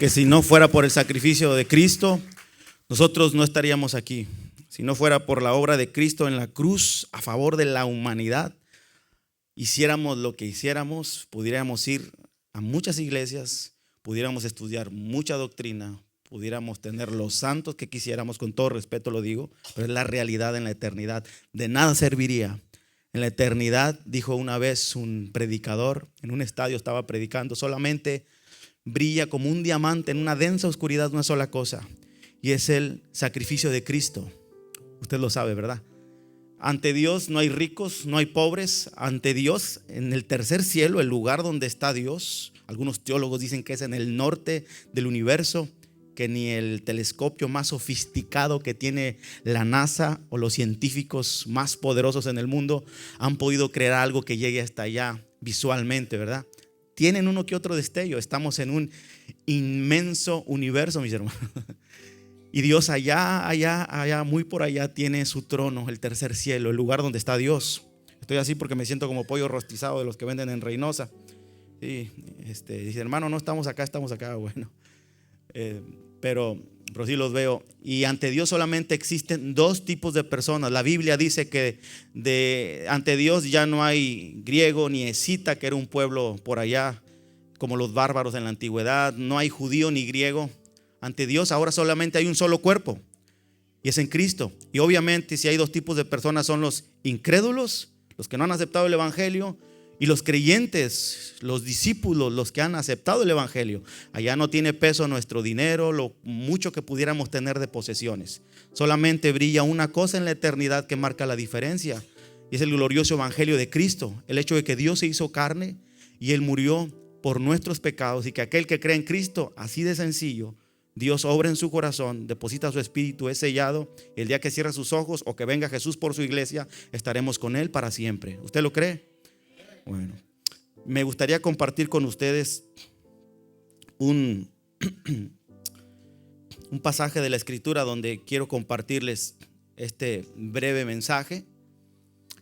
que si no fuera por el sacrificio de Cristo, nosotros no estaríamos aquí. Si no fuera por la obra de Cristo en la cruz a favor de la humanidad, hiciéramos lo que hiciéramos, pudiéramos ir a muchas iglesias, pudiéramos estudiar mucha doctrina, pudiéramos tener los santos que quisiéramos, con todo respeto lo digo, pero es la realidad en la eternidad. De nada serviría. En la eternidad, dijo una vez un predicador, en un estadio estaba predicando, solamente brilla como un diamante en una densa oscuridad una sola cosa, y es el sacrificio de Cristo. Usted lo sabe, ¿verdad? Ante Dios no hay ricos, no hay pobres. Ante Dios, en el tercer cielo, el lugar donde está Dios, algunos teólogos dicen que es en el norte del universo, que ni el telescopio más sofisticado que tiene la NASA o los científicos más poderosos en el mundo han podido crear algo que llegue hasta allá visualmente, ¿verdad? Tienen uno que otro destello. Estamos en un inmenso universo, mis hermanos. Y Dios allá, muy por allá tiene su trono, el tercer cielo, el lugar donde está Dios. Estoy así porque me siento como pollo rostizado de los que venden en Reynosa. Sí, dice, hermano, no estamos acá, bueno. Pero sí los veo. Y ante Dios solamente existen dos tipos de personas. La Biblia dice que ante Dios ya no hay griego ni escita, que era un pueblo por allá como los bárbaros en la antigüedad. No hay judío ni griego. Ante Dios ahora solamente hay un solo cuerpo, y es en Cristo. Y obviamente si hay dos tipos de personas, son los incrédulos, los que no han aceptado el evangelio, y los creyentes, los discípulos, los que han aceptado el evangelio. Allá no tiene peso nuestro dinero, lo mucho que pudiéramos tener de posesiones. Solamente brilla una cosa en la eternidad que marca la diferencia, y es el glorioso evangelio de Cristo. El hecho de que Dios se hizo carne y Él murió por nuestros pecados, y que aquel que cree en Cristo, así de sencillo, Dios obra en su corazón, deposita su espíritu, es sellado. El día que cierre sus ojos o que venga Jesús por su iglesia, estaremos con Él para siempre. ¿Usted lo cree? Bueno, me gustaría compartir con ustedes un pasaje de la Escritura donde quiero compartirles este breve mensaje.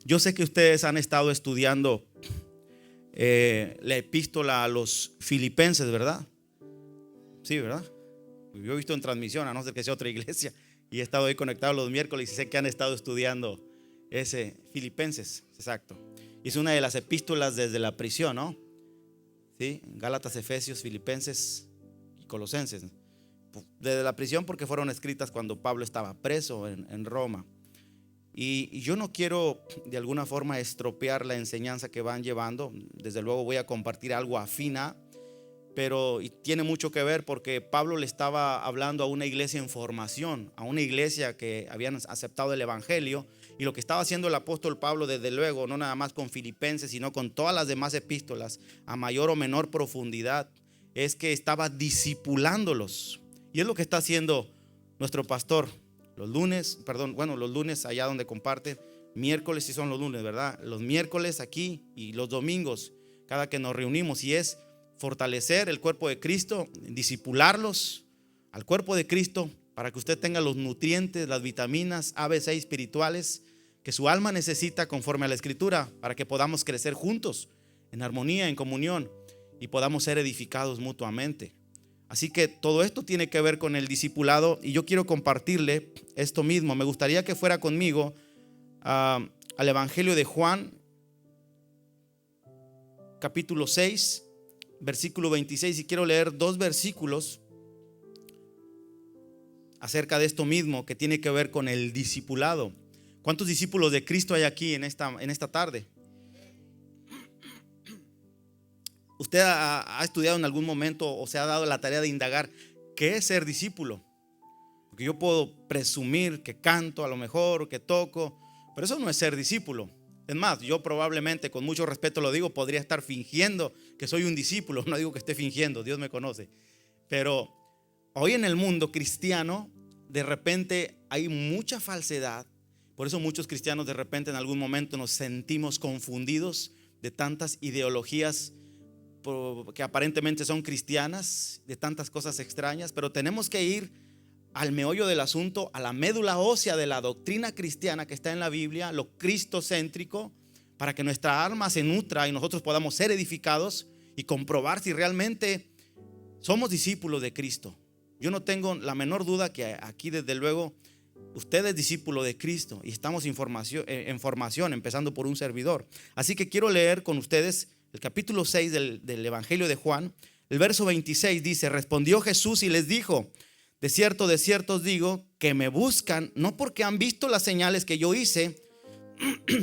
Yo sé que ustedes han estado estudiando la epístola a los Filipenses, ¿verdad? Sí, ¿verdad? Yo he visto en transmisión, a no ser que sea otra iglesia, y he estado ahí conectado los miércoles y sé que han estado estudiando ese Filipenses, exacto. Y es una de las epístolas desde la prisión, ¿no? ¿Sí? Gálatas, Efesios, Filipenses y Colosenses. Desde la prisión, porque fueron escritas cuando Pablo estaba preso en Roma. Y yo no quiero de alguna forma estropear la enseñanza que van llevando. Desde luego voy a compartir algo afín a, pero tiene mucho que ver porque Pablo le estaba hablando a una iglesia en formación, a una iglesia que habían aceptado el evangelio. Y lo que estaba haciendo el apóstol Pablo, desde luego, no nada más con Filipenses, sino con todas las demás epístolas, a mayor o menor profundidad, es que estaba discipulándolos. Y es lo que está haciendo nuestro pastor los lunes allá donde comparte, miércoles, si son los lunes, ¿verdad? Los miércoles aquí y los domingos, cada que nos reunimos, y es fortalecer el cuerpo de Cristo, discipularlos al cuerpo de Cristo, para que usted tenga los nutrientes, las vitaminas A, B, C espirituales que su alma necesita conforme a la Escritura, para que podamos crecer juntos en armonía, en comunión, y podamos ser edificados mutuamente. Así que todo esto tiene que ver con el discipulado, y yo quiero compartirle esto mismo. Me gustaría que fuera conmigo al Evangelio de Juan, capítulo 6, versículo 26, y quiero leer dos versículos acerca de esto mismo que tiene que ver con el discipulado. ¿Cuántos discípulos de Cristo hay aquí en esta tarde? ¿Usted ha estudiado en algún momento o se ha dado la tarea de indagar qué es ser discípulo? Porque yo puedo presumir que canto a lo mejor, que toco, pero eso no es ser discípulo. Es más, yo probablemente, con mucho respeto lo digo, podría estar fingiendo que soy un discípulo. No digo que esté fingiendo, Dios me conoce. Pero hoy en el mundo cristiano, de repente hay mucha falsedad. Por eso muchos cristianos de repente en algún momento nos sentimos confundidos de tantas ideologías que aparentemente son cristianas, de tantas cosas extrañas. Pero tenemos que ir al meollo del asunto, a la médula ósea de la doctrina cristiana que está en la Biblia, lo cristocéntrico, para que nuestra alma se nutra y nosotros podamos ser edificados y comprobar si realmente Somos discípulos de Cristo. Yo no tengo la menor duda que aquí, desde luego, usted es discípulo de Cristo y estamos en formación, empezando por un servidor. Así que quiero leer con ustedes el capítulo 6 del Evangelio de Juan. El verso 26 dice: respondió Jesús y les dijo: de cierto os digo, que me buscan no porque han visto las señales que yo hice,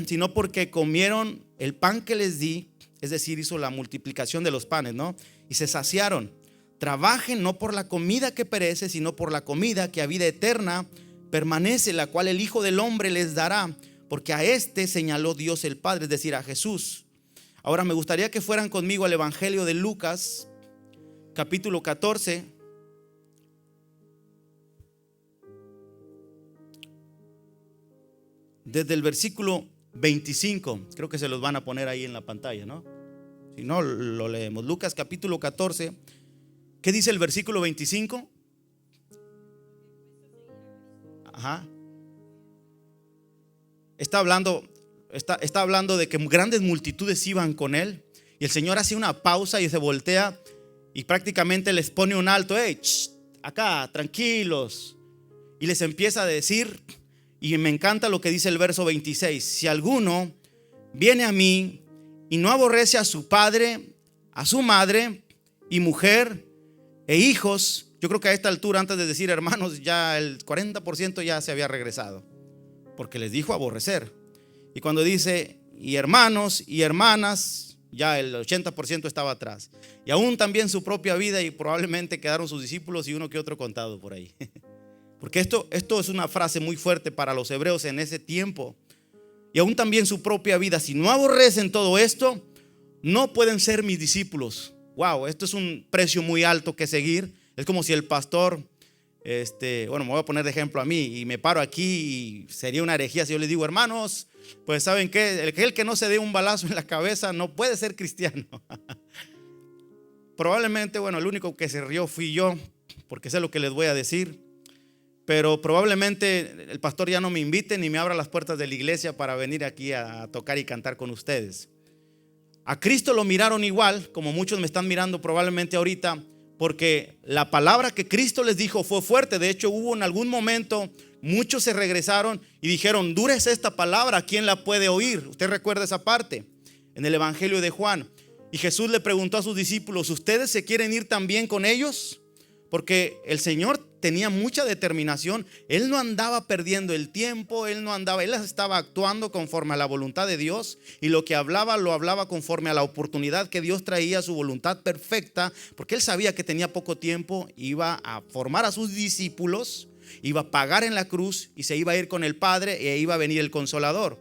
sino porque comieron el pan que les di, es decir, hizo la multiplicación de los panes, ¿no? Y se saciaron. Trabajen no por la comida que perece, sino por la comida que a vida eterna permanece, la cual el Hijo del Hombre les dará, porque a este señaló Dios el Padre, es decir, a Jesús. Ahora me gustaría que fueran conmigo al Evangelio de Lucas, capítulo 14. Desde el versículo 25, creo que se los van a poner ahí en la pantalla, ¿no? Si no, lo leemos. Lucas capítulo 14. ¿Qué dice el versículo 25? Ajá. Está hablando de que grandes multitudes iban con él. Y el Señor hace una pausa y se voltea y prácticamente les pone un alto. Hey, acá, tranquilos. Y les empieza a decir, y me encanta lo que dice el verso 26: si alguno viene a mí y no aborrece a su padre, a su madre y mujer e hijos. Yo creo que a esta altura, antes de decir hermanos, ya el 40% ya se había regresado, porque les dijo aborrecer. Y cuando dice y hermanos y hermanas, ya el 80% estaba atrás. Y aún también su propia vida, y probablemente quedaron sus discípulos y uno que otro contado por ahí. Porque esto es una frase muy fuerte para los hebreos en ese tiempo. Y aún también su propia vida. Si no aborrecen todo esto, no pueden ser mis discípulos. Wow, esto es un precio muy alto que seguir. Es como si el pastor, bueno, me voy a poner de ejemplo a mí, y me paro aquí y sería una herejía si yo les digo: hermanos, pues ¿saben qué? El que no se dé un balazo en la cabeza no puede ser cristiano. Probablemente, bueno, el único que se rió fui yo, porque sé lo que les voy a decir. Pero probablemente el pastor ya no me invite ni me abra las puertas de la iglesia para venir aquí a tocar y cantar con ustedes. A Cristo lo miraron igual, como muchos me están mirando probablemente ahorita, porque la palabra que Cristo les dijo fue fuerte. De hecho, hubo en algún momento, muchos se regresaron y dijeron: dura es esta palabra, ¿quién la puede oír? Usted recuerda esa parte en el Evangelio de Juan. Y Jesús le preguntó a sus discípulos: ¿ustedes se quieren ir también con ellos? Porque el Señor tenía mucha determinación. Él no andaba perdiendo el tiempo, él estaba actuando conforme a la voluntad de Dios, y lo que hablaba, lo hablaba conforme a la oportunidad que Dios traía, su voluntad perfecta, porque él sabía que tenía poco tiempo, iba a formar a sus discípulos, iba a pagar en la cruz y se iba a ir con el Padre, e iba a venir el Consolador.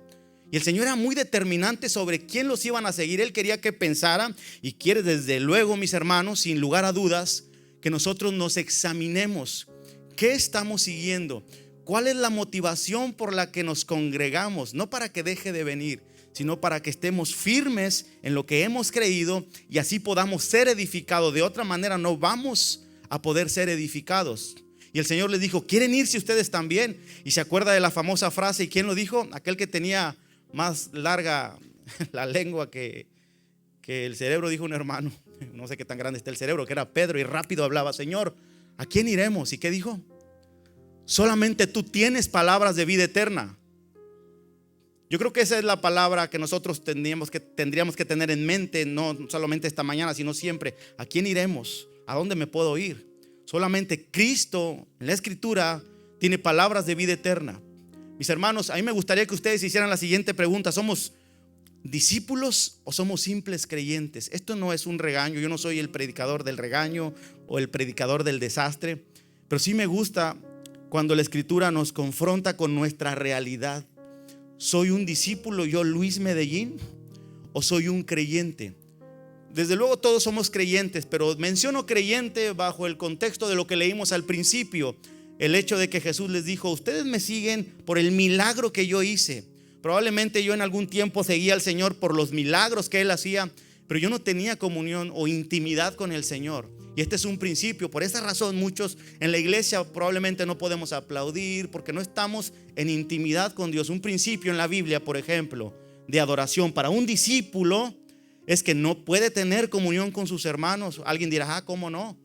Y el Señor era muy determinante sobre quién los iban a seguir. Él quería que pensaran, y quiere desde luego, mis hermanos, sin lugar a dudas, que nosotros nos examinemos. ¿Qué estamos siguiendo? ¿Cuál es la motivación por la que nos congregamos? No para que deje de venir, sino para que estemos firmes en lo que hemos creído y así podamos ser edificados. De otra manera no vamos a poder ser edificados. Y el Señor les dijo: ¿quieren irse ustedes también? Y se acuerda de la famosa frase. ¿Y quién lo dijo? Aquel que tenía más larga la lengua que el cerebro, dijo un hermano. No sé qué tan grande está el cerebro, que era Pedro, y rápido hablaba: Señor, ¿a quién iremos? ¿Y qué dijo? Solamente tú tienes palabras de vida eterna. Yo creo que esa es la palabra que nosotros tendríamos que tener en mente, no solamente esta mañana, sino siempre. ¿A quién iremos? ¿A dónde me puedo ir? Solamente Cristo en la Escritura tiene palabras de vida eterna. Mis hermanos, a mí me gustaría que ustedes hicieran la siguiente pregunta: ¿somos discípulos o somos simples creyentes? Esto no es un regaño. Yo no soy el predicador del regaño o el predicador del desastre, pero sí me gusta cuando la Escritura nos confronta con nuestra realidad. ¿Soy un discípulo, yo, Luis Medellín, o soy un creyente? Desde luego todos somos creyentes, pero menciono creyente bajo el contexto de lo que leímos al principio. El hecho de que Jesús les dijo: ustedes me siguen por el milagro que yo hice. Probablemente yo en algún tiempo seguía al Señor por los milagros que Él hacía, pero yo no tenía comunión o intimidad con el Señor. Y este es un principio. Por esa razón muchos en la iglesia probablemente no podemos aplaudir, porque no estamos en intimidad con Dios. Un principio en la Biblia, por ejemplo, de adoración para un discípulo es que no puede tener comunión con sus hermanos. Alguien dirá: ¿cómo no?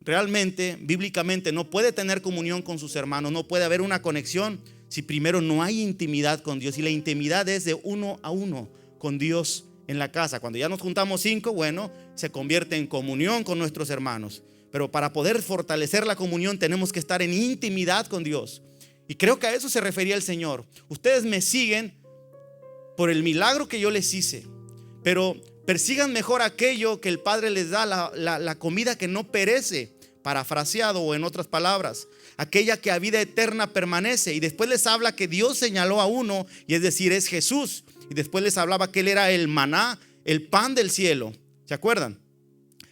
realmente, bíblicamente, no puede tener comunión con sus hermanos, no puede haber una conexión si primero no hay intimidad con Dios. Y la intimidad es de uno a uno con Dios en la casa. Cuando ya nos juntamos 5, bueno, se convierte en comunión con nuestros hermanos. Pero para poder fortalecer la comunión tenemos que estar en intimidad con Dios. Y creo que a eso se refería el Señor. Ustedes me siguen por el milagro que yo les hice, pero persigan mejor aquello que el Padre les da, la comida que no perece, parafraseado o en otras palabras, aquella que a vida eterna permanece. Y después les habla que Dios señaló a uno, y es decir, es Jesús. Y después les hablaba que Él era el maná, el pan del cielo. ¿Se acuerdan?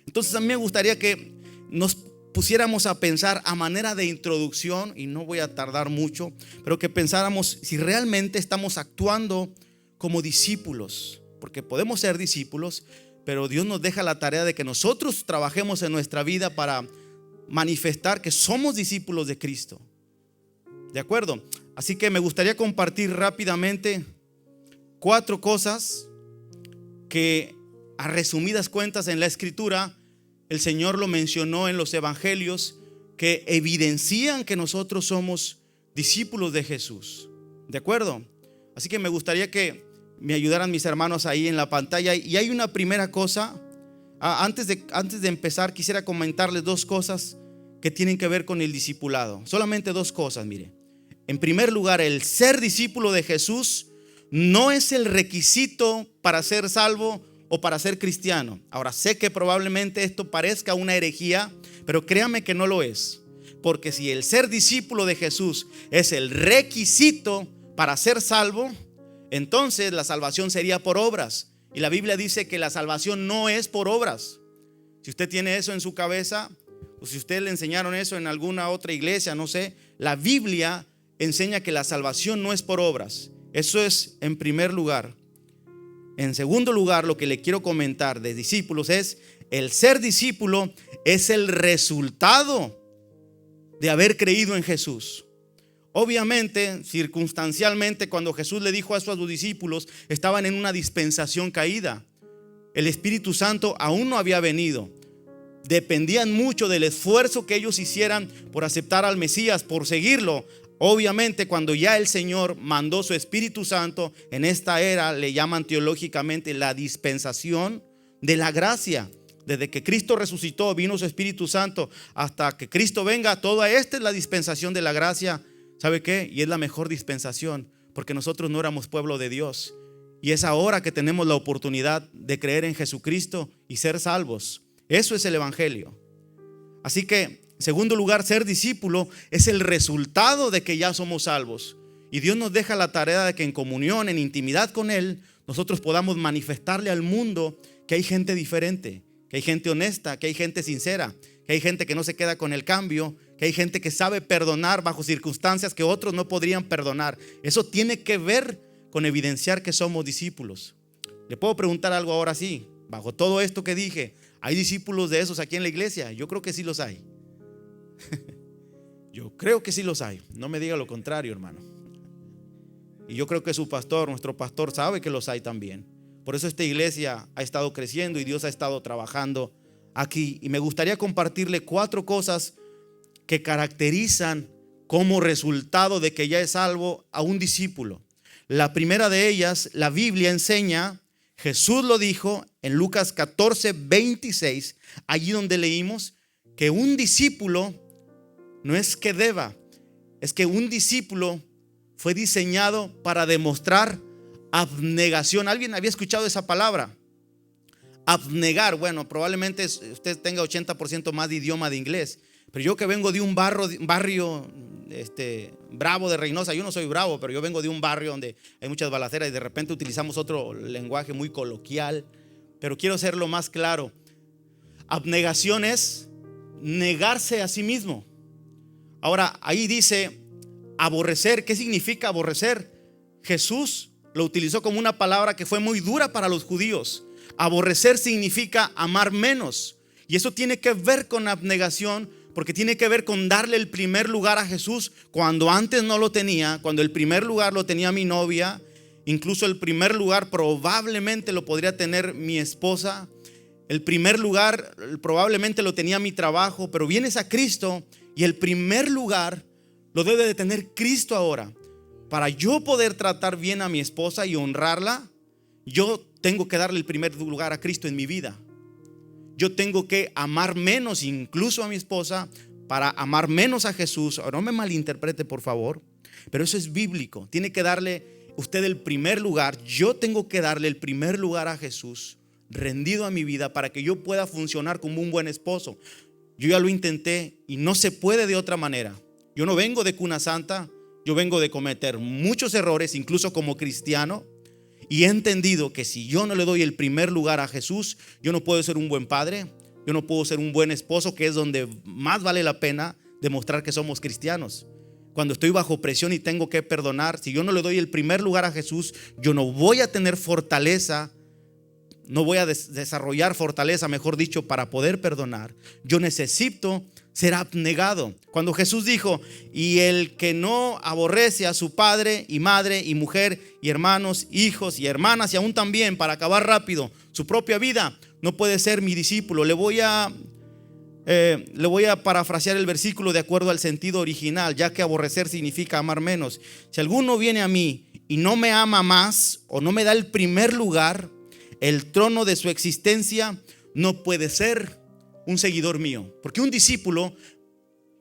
Entonces a mí me gustaría que nos pusiéramos a pensar a manera de introducción, y no voy a tardar mucho, pero que pensáramos si realmente estamos actuando como discípulos, porque podemos ser discípulos, pero Dios nos deja la tarea de que nosotros trabajemos en nuestra vida para manifestar que somos discípulos de Cristo. ¿De acuerdo? Así que me gustaría compartir rápidamente 4 cosas que, a resumidas cuentas, en la Escritura el Señor lo mencionó en los evangelios, que evidencian que nosotros somos discípulos de Jesús. ¿De acuerdo? Así que me gustaría que me ayudaran mis hermanos ahí en la pantalla. Y hay una primera cosa. Antes de empezar, quisiera comentarles 2 cosas que tienen que ver con el discipulado. Solamente 2 cosas, mire. En primer lugar, el ser discípulo de Jesús no es el requisito para ser salvo o para ser cristiano. Ahora, sé que probablemente esto parezca una herejía, pero créame que no lo es. Porque si el ser discípulo de Jesús es el requisito para ser salvo, entonces la salvación sería por obras. Y la Biblia dice que la salvación no es por obras. Si usted tiene eso en su cabeza, o si usted le enseñaron eso en alguna otra iglesia, no sé, la Biblia enseña que la salvación no es por obras. Eso es en primer lugar. En segundo lugar, lo que le quiero comentar de discípulos es: el ser discípulo es el resultado de haber creído en Jesús. Obviamente, circunstancialmente, cuando Jesús le dijo a sus discípulos, estaban en una dispensación caída. El Espíritu Santo aún no había venido. Dependían mucho del esfuerzo que ellos hicieran por aceptar al Mesías, por seguirlo. Obviamente, cuando ya el Señor mandó su Espíritu Santo, en esta era le llaman teológicamente la dispensación de la gracia. Desde que Cristo resucitó, vino su Espíritu Santo, hasta que Cristo venga, toda esta es la dispensación de la gracia. ¿Sabe qué? Y es la mejor dispensación, porque nosotros no éramos pueblo de Dios. Y es ahora que tenemos la oportunidad de creer en Jesucristo y ser salvos. Eso es el evangelio. Así que, en segundo lugar, ser discípulo es el resultado de que ya somos salvos. Y Dios nos deja la tarea de que en comunión, en intimidad con Él, nosotros podamos manifestarle al mundo que hay gente diferente, que hay gente honesta, que hay gente sincera, que hay gente que no se queda con el cambio, que hay gente que sabe perdonar bajo circunstancias que otros no podrían perdonar. Eso tiene que ver con evidenciar que somos discípulos. Le puedo preguntar algo ahora sí, bajo todo esto que dije, ¿hay discípulos de esos aquí en la iglesia? Yo creo que sí los hay. Yo creo que sí los hay. No me diga lo contrario, hermano. Y yo creo que su pastor, nuestro pastor, sabe que los hay también. Por eso esta iglesia ha estado creciendo y Dios ha estado trabajando aquí. Y me gustaría compartirle 4 cosas que caracterizan como resultado de que ya es salvo a un discípulo. La primera de ellas, la Biblia enseña, Jesús lo dijo en Lucas 14:26, allí donde leímos que un discípulo no es que deba, es que un discípulo fue diseñado para demostrar abnegación. ¿Alguien había escuchado esa palabra? Abnegar. Bueno, probablemente usted tenga 80% más de idioma de inglés, pero yo que vengo de un barrio bravo de Reynosa, yo no soy bravo, pero yo vengo de un barrio donde hay muchas balaceras y de repente utilizamos otro lenguaje muy coloquial, pero quiero hacerlo más claro. Abnegación es negarse a sí mismo. Ahora, ahí dice aborrecer. ¿Qué significa aborrecer? Jesús lo utilizó como una palabra que fue muy dura para los judíos. Aborrecer significa amar menos. Y eso tiene que ver con abnegación, porque tiene que ver con darle el primer lugar a Jesús cuando antes no lo tenía. Cuando el primer lugar lo tenía mi novia, incluso el primer lugar probablemente lo podría tener mi esposa. el primer lugar probablemente lo tenía mi trabajo, pero vienes a Cristo y el primer lugar lo debe de tener Cristo ahora. Para yo poder tratar bien a mi esposa y honrarla, yo tengo que darle el primer lugar a Cristo en mi vida. Yo tengo que amar menos incluso a mi esposa para amar menos a Jesús. No me malinterprete, por favor, pero eso es bíblico. Tiene que darle usted el primer lugar. Yo tengo que darle el primer lugar a Jesús, rendido a mi vida, para que yo pueda funcionar como un buen esposo. Yo ya lo intenté y no se puede de otra manera. Yo no vengo de cuna santa, yo vengo de cometer muchos errores, incluso como cristiano, y he entendido que si yo no le doy el primer lugar a Jesús, yo no puedo ser un buen padre, yo no puedo ser un buen esposo, que es donde más vale la pena demostrar que somos cristianos. Cuando estoy bajo presión y tengo que perdonar, si yo no le doy el primer lugar a Jesús, yo no voy a tener fortaleza, no voy a desarrollar fortaleza, mejor dicho, para poder perdonar. Yo necesito ser abnegado. Cuando Jesús dijo: y el que no aborrece a su padre y madre y mujer y hermanos, hijos y hermanas, y aún también, para acabar rápido, su propia vida, no puede ser mi discípulo. Le voy a parafrasear el versículo de acuerdo al sentido original, ya que aborrecer significa amar menos. Si alguno viene a mí y no me ama más, o no me da el primer lugar, el trono de su existencia, no puede ser un seguidor mío. Porque un discípulo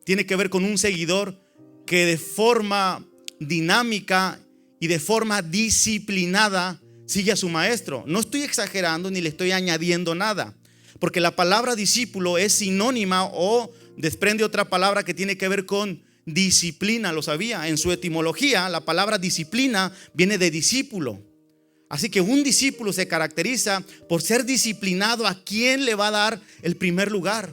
tiene que ver con un seguidor que de forma dinámica y de forma disciplinada sigue a su maestro. No estoy exagerando ni le estoy añadiendo nada, porque la palabra discípulo es sinónima o desprende otra palabra que tiene que ver con disciplina. Lo sabía. En su etimología, la palabra disciplina viene de discípulo. Así que un discípulo se caracteriza por ser disciplinado. ¿A quién le va a dar el primer lugar?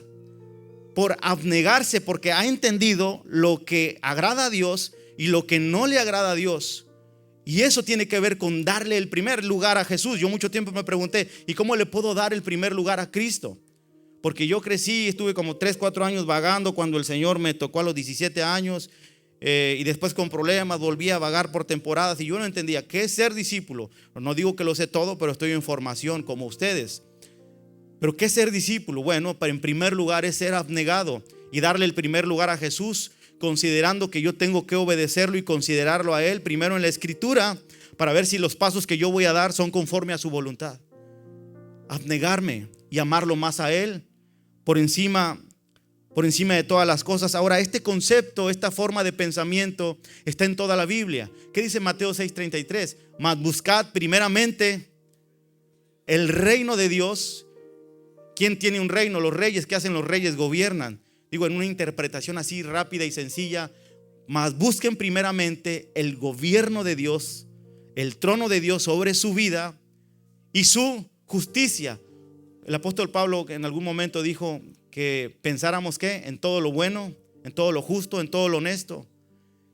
Por abnegarse, porque ha entendido lo que agrada a Dios y lo que no le agrada a Dios. Y eso tiene que ver con darle el primer lugar a Jesús. Yo mucho tiempo me pregunté: ¿y cómo le puedo dar el primer lugar a Cristo? Porque yo crecí, estuve como 3, 4 años vagando cuando el Señor me tocó a los 17 años. Y después con problemas volví a vagar por temporadas y yo no entendía qué es ser discípulo. No digo que lo sé todo, pero estoy en formación como ustedes. Pero ¿qué es ser discípulo? Bueno, en primer lugar es ser abnegado y darle el primer lugar a Jesús, considerando que yo tengo que obedecerlo y considerarlo a Él primero en la Escritura, para ver si los pasos que yo voy a dar son conforme a su voluntad. Abnegarme y amarlo más a Él por encima de todas las cosas. Ahora, este concepto, esta forma de pensamiento está en toda la Biblia. ¿Qué dice Mateo 6:33? Mas buscad primeramente el reino de Dios. ¿Quién tiene un reino? Los reyes. ¿Qué hacen los reyes? Gobiernan. Digo, en una interpretación así rápida y sencilla: mas busquen primeramente el gobierno de Dios, el trono de Dios sobre su vida y su justicia. El apóstol Pablo en algún momento dijo que pensáramos que en todo lo bueno, en todo lo justo, en todo lo honesto,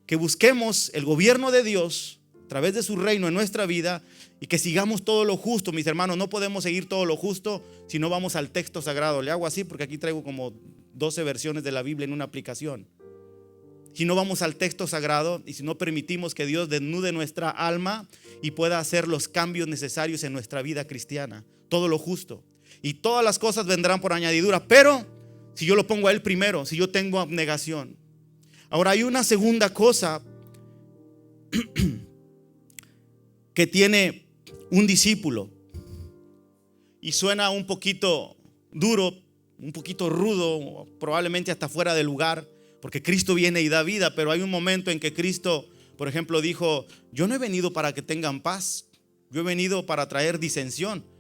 que busquemos el gobierno de Dios a través de su reino en nuestra vida y que sigamos todo lo justo. Mis hermanos, no podemos seguir todo lo justo si no vamos al texto sagrado. Le hago así porque aquí traigo como 12 versiones de la Biblia en una aplicación. Si no vamos al texto sagrado y si no permitimos que Dios desnude nuestra alma y pueda hacer los cambios necesarios en nuestra vida cristiana, todo lo justo. Y todas las cosas vendrán por añadidura, pero si yo lo pongo a Él primero, si yo tengo abnegación. Ahora, hay una segunda cosa que tiene un discípulo y suena un poquito duro, un poquito rudo, probablemente hasta fuera de lugar, porque Cristo viene y da vida. Pero hay un momento en que Cristo, por ejemplo, dijo: yo no he venido para que tengan paz, yo he venido para traer disensión.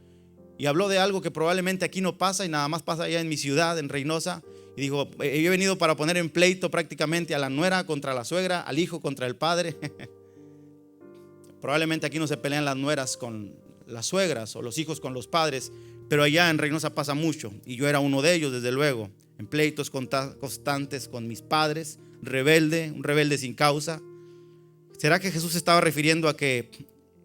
Y habló de algo que probablemente aquí no pasa y nada más pasa allá en mi ciudad, en Reynosa. Y dijo: yo he venido para poner en pleito prácticamente a la nuera contra la suegra, al hijo contra el padre. Probablemente aquí no se pelean las nueras con las suegras o los hijos con los padres, pero allá en Reynosa pasa mucho. Y yo era uno de ellos, desde luego, en pleitos constantes con mis padres, un rebelde sin causa. ¿Será que Jesús estaba refiriendo a que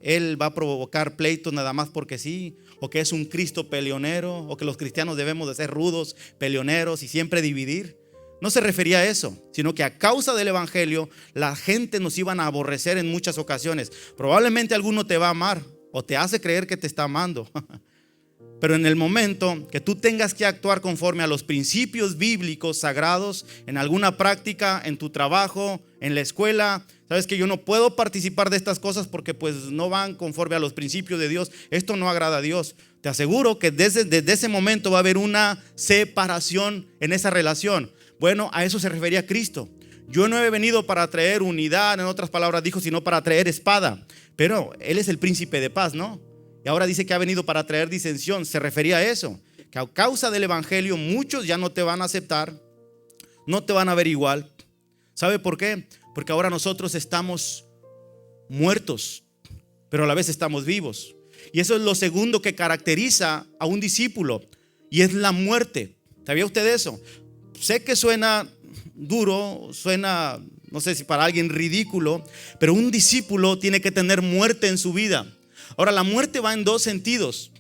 Él va a provocar pleitos nada más porque sí? ¿O que es un Cristo peleonero? ¿O que los cristianos debemos de ser rudos, peleoneros y siempre dividir? No se refería a eso, sino que a causa del evangelio la gente nos iban a aborrecer en muchas ocasiones. Probablemente alguno te va a amar o te hace creer que te está amando. Pero en el momento que tú tengas que actuar conforme a los principios bíblicos sagrados, en alguna práctica, en tu trabajo, en la escuela, sabes que yo no puedo participar de estas cosas porque pues no van conforme a los principios de Dios. Esto no agrada a Dios. Te aseguro que desde ese momento va a haber una separación en esa relación. Bueno, a eso se refería Cristo. Yo no he venido para traer unidad, en otras palabras dijo, sino para traer espada. Pero Él es el príncipe de paz, ¿no? Y ahora dice que ha venido para traer disensión. Se refería a eso, que a causa del evangelio muchos ya no te van a aceptar, no te van a ver igual. ¿Sabe por qué? Porque ahora nosotros estamos muertos, pero a la vez estamos vivos. Y eso es lo segundo que caracteriza a un discípulo, y es la muerte. ¿Sabía usted eso? Sé que suena duro, suena, no sé si para alguien ridículo, pero un discípulo tiene que tener muerte en su vida. Ahora, la muerte va en dos sentidos,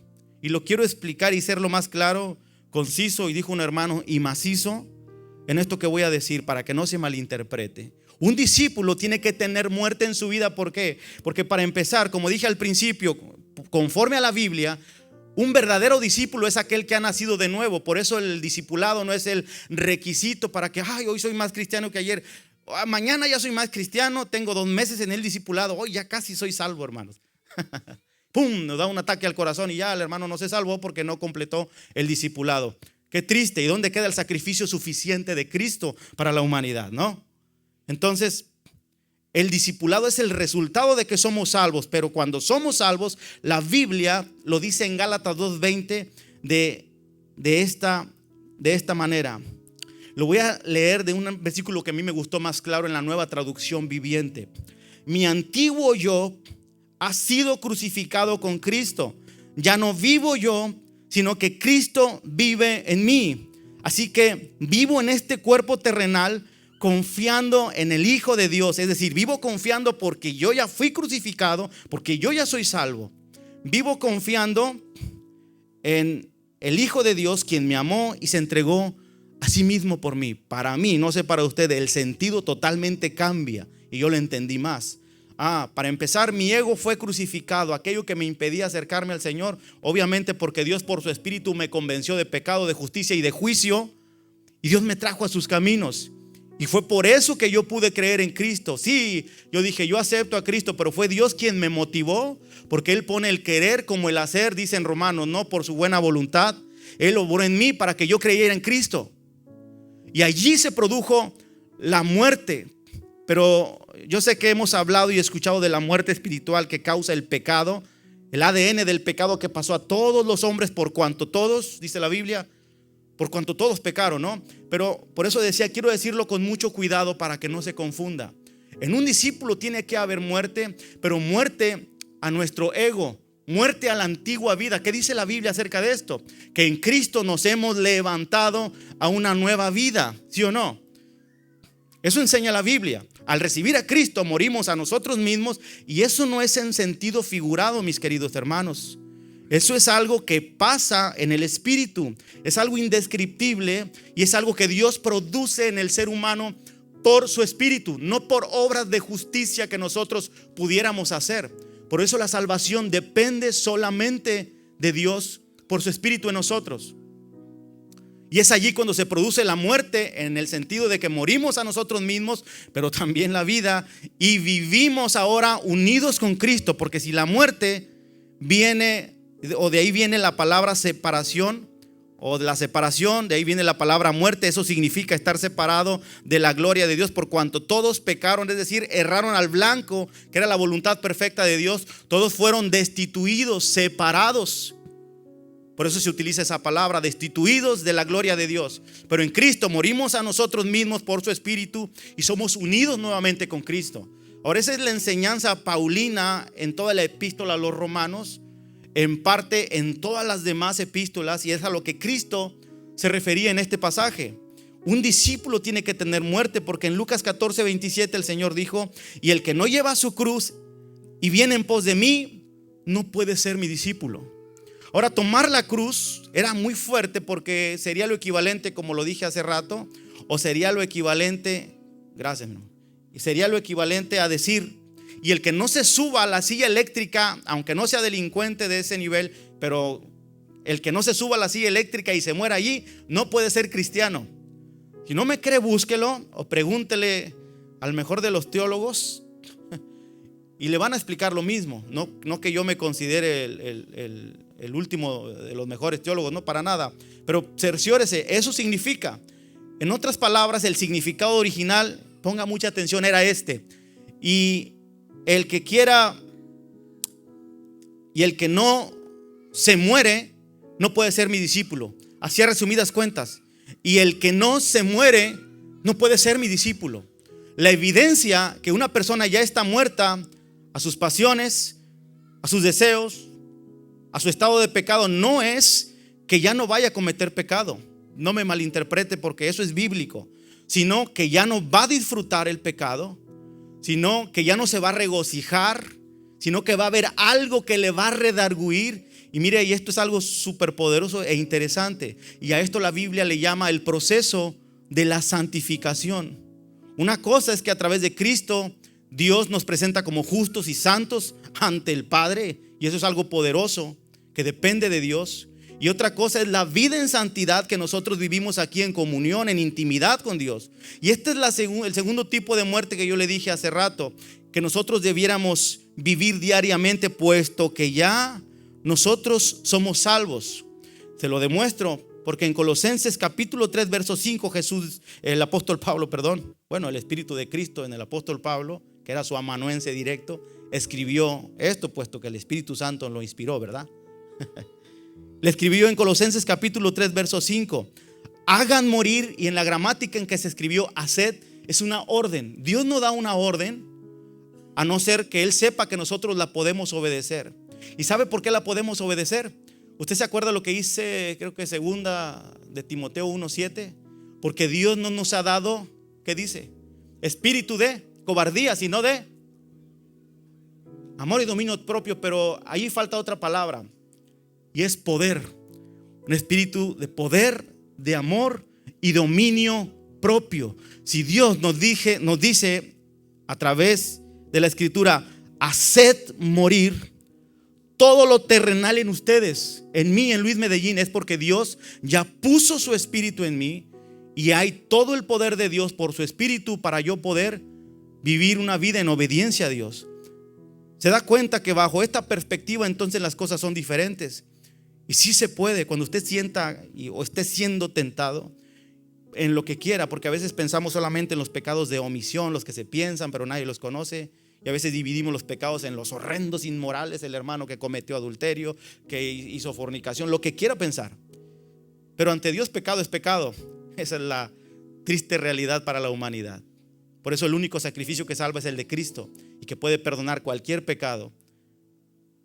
y lo quiero explicar y ser lo más claro, conciso, y dijo un hermano, y macizo en esto que voy a decir para que no se malinterprete. Un discípulo tiene que tener muerte en su vida. ¿Por qué? Porque para empezar, como dije al principio, conforme a la Biblia, un verdadero discípulo es aquel que ha nacido de nuevo. Por eso el discipulado no es el requisito para que hoy soy más cristiano que ayer, mañana ya soy más cristiano, tengo 2 meses en el discipulado, hoy ya casi soy salvo, hermanos. ¡Pum! Nos da un ataque al corazón y ya el hermano no se salvó porque no completó el discipulado. Qué triste. ¿Y dónde queda el sacrificio suficiente de Cristo para la humanidad, no? Entonces, el discipulado es el resultado de que somos salvos. Pero cuando somos salvos, la Biblia lo dice en Gálatas 2:20 de esta manera. Lo voy a leer de un versículo que a mí me gustó más claro en la Nueva Traducción Viviente. Mi antiguo yo ha sido crucificado con Cristo. Ya no vivo yo, sino que Cristo vive en mí. Así que vivo en este cuerpo terrenal confiando en el Hijo de Dios. Es decir, vivo confiando porque yo ya fui crucificado, porque yo ya soy salvo. Vivo confiando en el Hijo de Dios, quien me amó y se entregó a sí mismo por mí. Para mí, no sé para usted, el sentido totalmente cambia y yo lo entendí más. Para empezar, mi ego fue crucificado, aquello que me impedía acercarme al Señor, obviamente porque Dios por su Espíritu me convenció de pecado, de justicia y de juicio, y Dios me trajo a sus caminos. Y fue por eso que yo pude creer en Cristo. Sí, yo dije, yo acepto a Cristo, pero fue Dios quien me motivó, porque Él pone el querer como el hacer, dice en Romanos, no por su buena voluntad. Él obró en mí para que yo creyera en Cristo. Y allí se produjo la muerte. Pero yo sé que hemos hablado y escuchado de la muerte espiritual que causa el pecado, el ADN del pecado que pasó a todos los hombres por cuanto todos, dice la Biblia, por cuanto todos pecaron, ¿no? Pero por eso decía, quiero decirlo con mucho cuidado para que no se confunda. En un discípulo tiene que haber muerte, pero muerte a nuestro ego, muerte a la antigua vida. ¿Qué dice la Biblia acerca de esto? Que en Cristo nos hemos levantado a una nueva vida, ¿sí o no? Eso enseña la Biblia. Al recibir a Cristo morimos a nosotros mismos, y eso no es en sentido figurado, mis queridos hermanos. Eso es algo que pasa en el espíritu, es algo indescriptible y es algo que Dios produce en el ser humano por su espíritu, no por obras de justicia que nosotros pudiéramos hacer. Por eso la salvación depende solamente de Dios por su espíritu en nosotros. Y es allí cuando se produce la muerte, en el sentido de que morimos a nosotros mismos, pero también la vida, y vivimos ahora unidos con Cristo. Porque si la muerte viene, o de ahí viene la palabra separación, o de la separación, de ahí viene la palabra muerte, eso significa estar separado de la gloria de Dios, por cuanto todos pecaron, es decir, erraron al blanco, que era la voluntad perfecta de Dios. Todos fueron destituidos, separados. Por eso se utiliza esa palabra, destituidos de la gloria de Dios. Pero en Cristo morimos a nosotros mismos por su Espíritu y somos unidos nuevamente con Cristo. Ahora, esa es la enseñanza paulina en toda la epístola a los Romanos, en parte en todas las demás epístolas, y es a lo que Cristo se refería en este pasaje. Un discípulo tiene que tener muerte, porque en Lucas 14:27 el Señor dijo: y el que no lleva su cruz y viene en pos de mí, no puede ser mi discípulo. Ahora, tomar la cruz era muy fuerte, porque sería lo equivalente, como lo dije hace rato, o sería lo equivalente, gracias, hermano, y sería lo equivalente a decir: y el que no se suba a la silla eléctrica, aunque no sea delincuente de ese nivel, pero el que no se suba a la silla eléctrica y se muera allí, no puede ser cristiano. Si no me cree, búsquelo o pregúntele al mejor de los teólogos y le van a explicar lo mismo. No que yo me considere el último de los mejores teólogos, no, para nada. Pero cerciórese, eso significa. En otras palabras, el significado original, ponga mucha atención, era este: y el que quiera y el que no se muere no puede ser mi discípulo. Así a resumidas cuentas. Y el que no se muere no puede ser mi discípulo. La evidencia que una persona ya está muerta a sus pasiones, a sus deseos, a su estado de pecado, no es que ya no vaya a cometer pecado. No me malinterprete, porque eso es bíblico. Sino que ya no va a disfrutar el pecado, sino que ya no se va a regocijar, sino que va a haber algo que le va a redarguir. Y mire, y esto es algo súper poderoso e interesante. Y a esto la Biblia le llama el proceso de la santificación. Una cosa es que a través de Cristo Dios nos presenta como justos y santos ante el Padre, y eso es algo poderoso que depende de Dios. Y otra cosa es la vida en santidad que nosotros vivimos aquí en comunión, en intimidad con Dios. Y este es el segundo tipo de muerte que yo le dije hace rato, que nosotros debiéramos vivir diariamente, puesto que ya nosotros somos salvos. Se lo demuestro porque en Colosenses capítulo 3 verso 5 el apóstol Pablo, el Espíritu de Cristo en el apóstol Pablo, que era su amanuense directo, escribió esto, puesto que el Espíritu Santo lo inspiró, ¿verdad? Le escribió en Colosenses capítulo 3 verso 5: hagan morir. Y en la gramática en que se escribió haced, es una orden. Dios no da una orden a no ser que Él sepa que nosotros la podemos obedecer. ¿Y sabe por qué la podemos obedecer? ¿Usted se acuerda lo que dice, creo que segunda de Timoteo 1:7? Porque Dios no nos ha dado, ¿qué dice? Espíritu de cobardía, sino de amor y dominio propio. Pero ahí falta otra palabra, y es poder. Un espíritu de poder, de amor y dominio propio. Si Dios nos dice a través de la Escritura: haced morir todo lo terrenal en ustedes, en mí, en Luis Medellín, es porque Dios ya puso su espíritu en mí, y hay todo el poder de Dios por su espíritu para yo poder vivir una vida en obediencia a Dios. Se da cuenta que bajo esta perspectiva entonces las cosas son diferentes. Y sí se puede, cuando usted sienta o esté siendo tentado en lo que quiera, porque a veces pensamos solamente en los pecados de omisión, los que se piensan pero nadie los conoce. Y a veces dividimos los pecados en los horrendos inmorales, el hermano que cometió adulterio, que hizo fornicación, lo que quiera pensar. Pero ante Dios pecado es pecado. Esa es la triste realidad para la humanidad. Por eso el único sacrificio que salva es el de Cristo, y que puede perdonar cualquier pecado.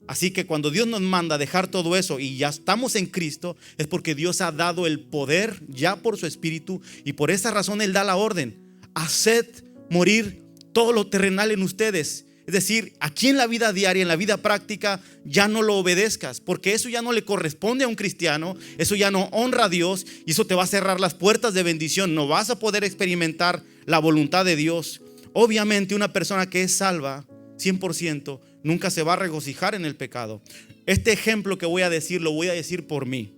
Así que cuando Dios nos manda a dejar todo eso y ya estamos en Cristo, es porque Dios ha dado el poder ya por su espíritu, y por esa razón Él da la orden: haced morir todo lo terrenal en ustedes. Es decir, aquí en la vida diaria, en la vida práctica, ya no lo obedezcas, porque eso ya no le corresponde a un cristiano. Eso ya no honra a Dios, y eso te va a cerrar las puertas de bendición. No vas a poder experimentar la voluntad de Dios. Obviamente una persona que es salva 100% nunca se va a regocijar en el pecado. Este ejemplo que voy a decir, lo voy a decir por mí,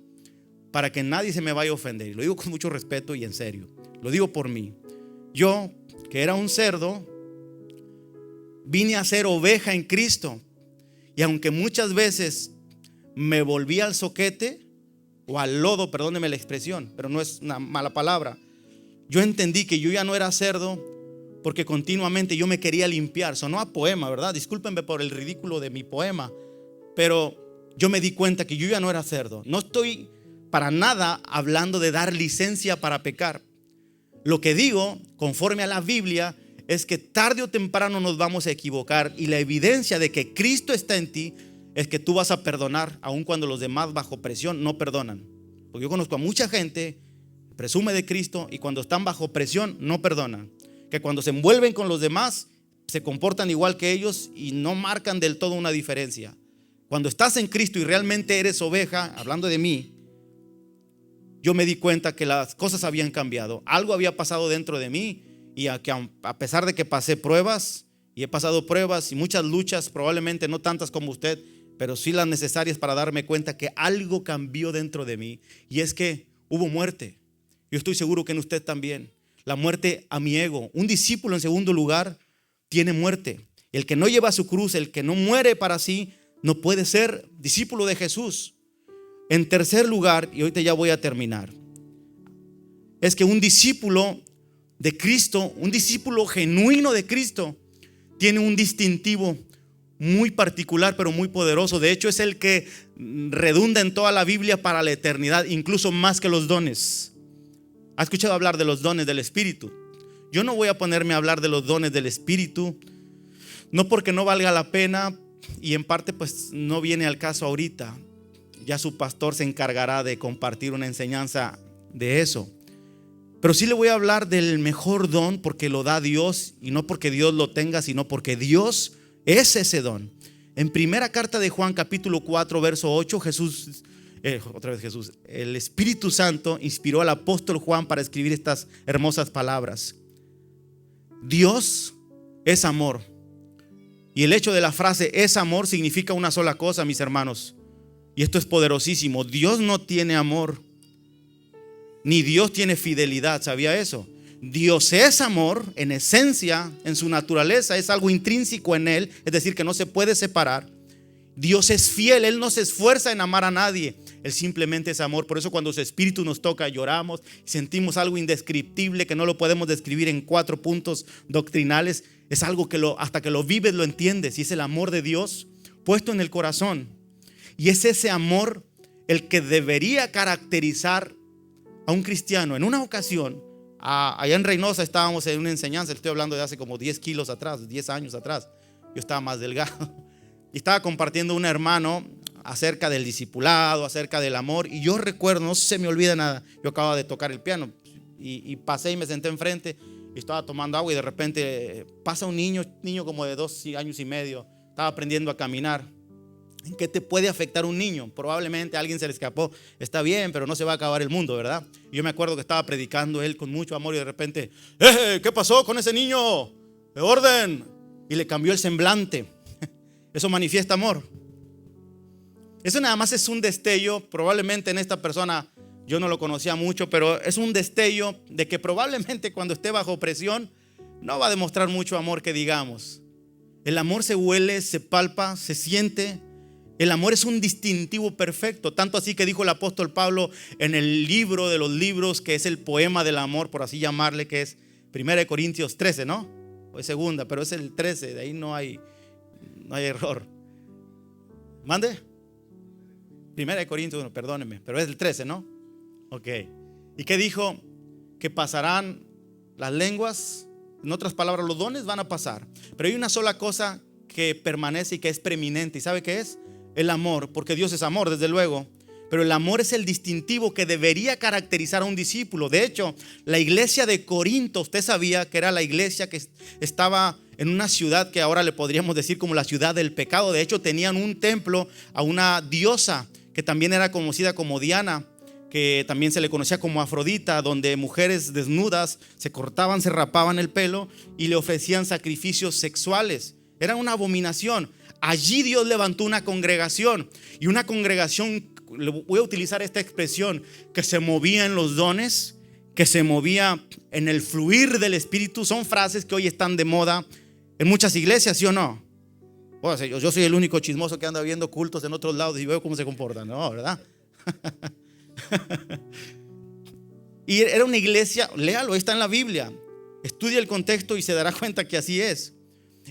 para que nadie se me vaya a ofender. Y lo digo con mucho respeto y en serio. Lo digo por mí. Yo, que era un cerdo, vine a ser oveja en Cristo. Y aunque muchas veces me volví al zoquete o al lodo, perdóneme la expresión, pero no es una mala palabra, yo entendí que yo ya no era cerdo, porque continuamente yo me quería limpiar. Sonó a poema, ¿verdad? Discúlpenme por el ridículo de mi poema, pero yo me di cuenta que yo ya no era cerdo. No estoy para nada hablando de dar licencia para pecar. Lo que digo, conforme a la Biblia, es que tarde o temprano nos vamos a equivocar, y la evidencia de que Cristo está en ti es que tú vas a perdonar aun cuando los demás bajo presión no perdonan. Porque yo conozco a mucha gente que presume de Cristo y cuando están bajo presión no perdonan, que cuando se envuelven con los demás se comportan igual que ellos y no marcan del todo una diferencia. Cuando estás en Cristo y realmente eres oveja, hablando de mí, yo me di cuenta que las cosas habían cambiado. Algo había pasado dentro de mí, y a pesar de que pasé pruebas y he pasado pruebas y muchas luchas, probablemente no tantas como usted, pero sí las necesarias para darme cuenta que algo cambió dentro de mí. Y es que hubo muerte. Yo estoy seguro que en usted también. La muerte a mi ego. Un discípulo, en segundo lugar, tiene muerte. El que no lleva su cruz, el que no muere para sí, no puede ser discípulo de Jesús. En tercer lugar, y ahorita ya voy a terminar, es que un discípulo de Cristo, un discípulo genuino de Cristo, tiene un distintivo muy particular, pero muy poderoso. De hecho, es el que redunda en toda la Biblia para la eternidad, incluso más que los dones. ¿Ha escuchado hablar de los dones del Espíritu? Yo no voy a ponerme a hablar de los dones del Espíritu, no porque no valga la pena, y en parte pues no viene al caso ahorita. Ya su pastor se encargará de compartir una enseñanza de eso. Pero sí le voy a hablar del mejor don, porque lo da Dios, y no porque Dios lo tenga, sino porque Dios es ese don. En primera carta de Juan, capítulo 4, verso 8, el Espíritu Santo inspiró al apóstol Juan para escribir estas hermosas palabras. Dios es amor. Y el hecho de la frase es amor significa una sola cosa, mis hermanos. Y esto es poderosísimo. Dios no tiene amor, ni Dios tiene fidelidad. ¿Sabía eso? Dios es amor en esencia, en su naturaleza, es algo intrínseco en Él, es decir, que no se puede separar. Dios es fiel, Él no se esfuerza en amar a nadie, Él simplemente es amor. Por eso cuando su Espíritu nos toca, lloramos, sentimos algo indescriptible que no lo podemos describir en 4 puntos doctrinales. Es algo que hasta que lo vives lo entiendes, y es el amor de Dios puesto en el corazón. Y es ese amor el que debería caracterizar a un cristiano. En una ocasión, allá en Reynosa estábamos en una enseñanza, estoy hablando de hace como 10 kilos atrás, 10 años atrás. Yo estaba más delgado y estaba compartiendo un hermano acerca del discipulado, acerca del amor. Y yo recuerdo, no se me olvida nada, yo acababa de tocar el piano y pasé y me senté enfrente y estaba tomando agua, y de repente pasa un niño como de 2 años y medio, estaba aprendiendo a caminar. ¿En qué te puede afectar un niño? Probablemente a alguien se le escapó, está bien, pero no se va a acabar el mundo, ¿verdad? Y yo me acuerdo que estaba predicando él con mucho amor, y de repente, ¿qué pasó con ese niño? ¡De orden! Y le cambió el semblante. Eso manifiesta amor. Eso nada más es un destello. Probablemente en esta persona yo no lo conocía mucho, pero es un destello de que probablemente cuando esté bajo presión no va a demostrar mucho amor, que digamos. El amor se huele, se palpa, se siente. El amor es un distintivo perfecto, tanto así que dijo el apóstol Pablo en el libro de los libros, que es el poema del amor, por así llamarle, que es 1 Corintios 13, ¿no? O es segunda, pero es el 13, de ahí no hay error. ¿Mande? 1 Corintios 1, perdóneme, pero es el 13, ¿no? Ok. ¿Y qué dijo? Que pasarán las lenguas, en otras palabras, los dones van a pasar, pero hay una sola cosa que permanece y que es preeminente. ¿Y sabe qué es? El amor, porque Dios es amor, desde luego. Pero el amor es el distintivo que debería caracterizar a un discípulo. De hecho, la iglesia de Corinto, usted sabía que era la iglesia que estaba en una ciudad que ahora le podríamos decir como la ciudad del pecado. De hecho, tenían un templo a una diosa que también era conocida como Diana, que también se le conocía como Afrodita, donde mujeres desnudas se cortaban, se rapaban el pelo y le ofrecían sacrificios sexuales. Era una abominación. Allí Dios levantó una congregación, y una congregación, voy a utilizar esta expresión, que se movía en los dones, que se movía en el fluir del Espíritu. Son frases que hoy están de moda en muchas iglesias, ¿sí o no? O sea, yo soy el único chismoso que anda viendo cultos en otros lados y veo cómo se comportan, ¿no? ¿Verdad? Y era una iglesia, léalo, está en la Biblia, estudia el contexto y se dará cuenta que así es.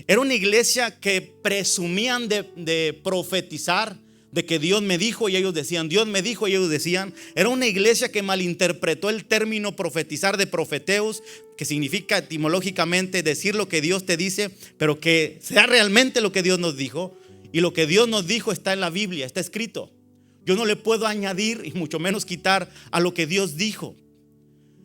Era una iglesia que presumían de profetizar, de que Dios me dijo, y ellos decían Dios me dijo, y ellos decían. Era una iglesia que malinterpretó el término profetizar de profeteus, que significa etimológicamente decir lo que Dios te dice, pero que sea realmente lo que Dios nos dijo. Y lo que Dios nos dijo está en la Biblia, está escrito. Yo no le puedo añadir y mucho menos quitar a lo que Dios dijo.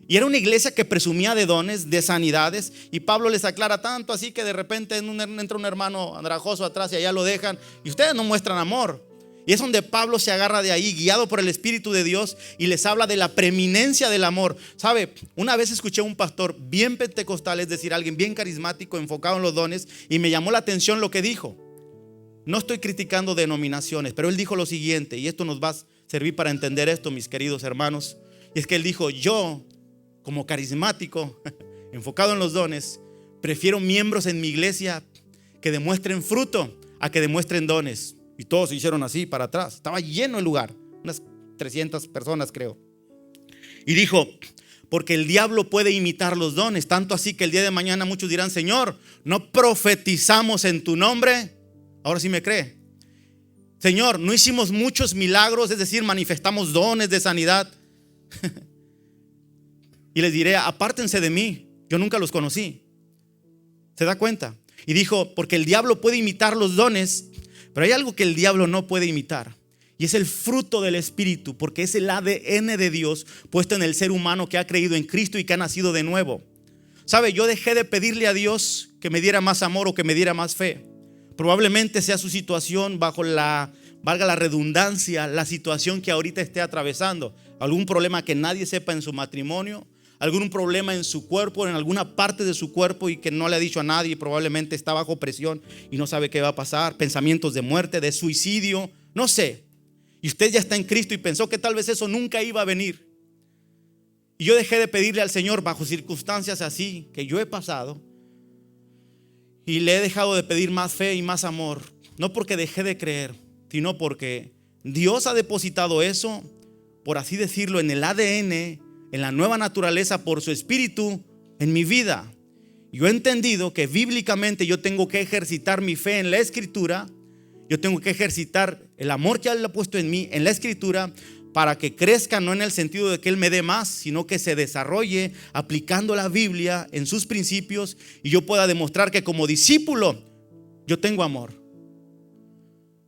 Y era una iglesia que presumía de dones, de sanidades. Y Pablo les aclara tanto así que de repente entra un hermano andrajoso atrás y allá lo dejan. Y ustedes no muestran amor. Y es donde Pablo se agarra de ahí, guiado por el Espíritu de Dios, y les habla de la preeminencia del amor. ¿Sabe? Una vez escuché a un pastor bien pentecostal, es decir, alguien bien carismático, enfocado en los dones, y me llamó la atención lo que dijo. No estoy criticando denominaciones, pero él dijo lo siguiente, y esto nos va a servir para entender esto, mis queridos hermanos. Y es que él dijo: yo, como carismático, enfocado en los dones, prefiero miembros en mi iglesia que demuestren fruto a que demuestren dones. Y todos se hicieron así para atrás. Estaba lleno el lugar, unas 300 personas creo. Y dijo: porque el diablo puede imitar los dones, tanto así que el día de mañana muchos dirán: Señor, ¿no profetizamos en tu nombre? Ahora sí me cree. Señor, ¿no hicimos muchos milagros? Es decir, manifestamos dones de sanidad. Y les diré: apártense de mí, yo nunca los conocí. ¿Se da cuenta? Y dijo: porque el diablo puede imitar los dones, pero hay algo que el diablo no puede imitar, y es el fruto del Espíritu, porque es el ADN de Dios puesto en el ser humano que ha creído en Cristo y que ha nacido de nuevo. ¿Sabe? Yo dejé de pedirle a Dios que me diera más amor o que me diera más fe. Probablemente sea su situación bajo valga la redundancia, la situación que ahorita esté atravesando. Algún problema que nadie sepa en su matrimonio, algún problema en su cuerpo, en alguna parte de su cuerpo y que no le ha dicho a nadie, probablemente está bajo presión y no sabe qué va a pasar, pensamientos de muerte, de suicidio, no sé. Y usted ya está en Cristo y pensó que tal vez eso nunca iba a venir. Y yo dejé de pedirle al Señor bajo circunstancias así que yo he pasado, y le he dejado de pedir más fe y más amor, no porque dejé de creer, sino porque Dios ha depositado eso, por así decirlo, en el ADN, en la nueva naturaleza, por su Espíritu en mi vida. Yo he entendido que bíblicamente yo tengo que ejercitar mi fe en la Escritura. Yo tengo que ejercitar el amor que Él ha puesto en mí en la Escritura, para que crezca, no en el sentido de que Él me dé más, sino que se desarrolle aplicando la Biblia en sus principios, y yo pueda demostrar que como discípulo yo tengo amor.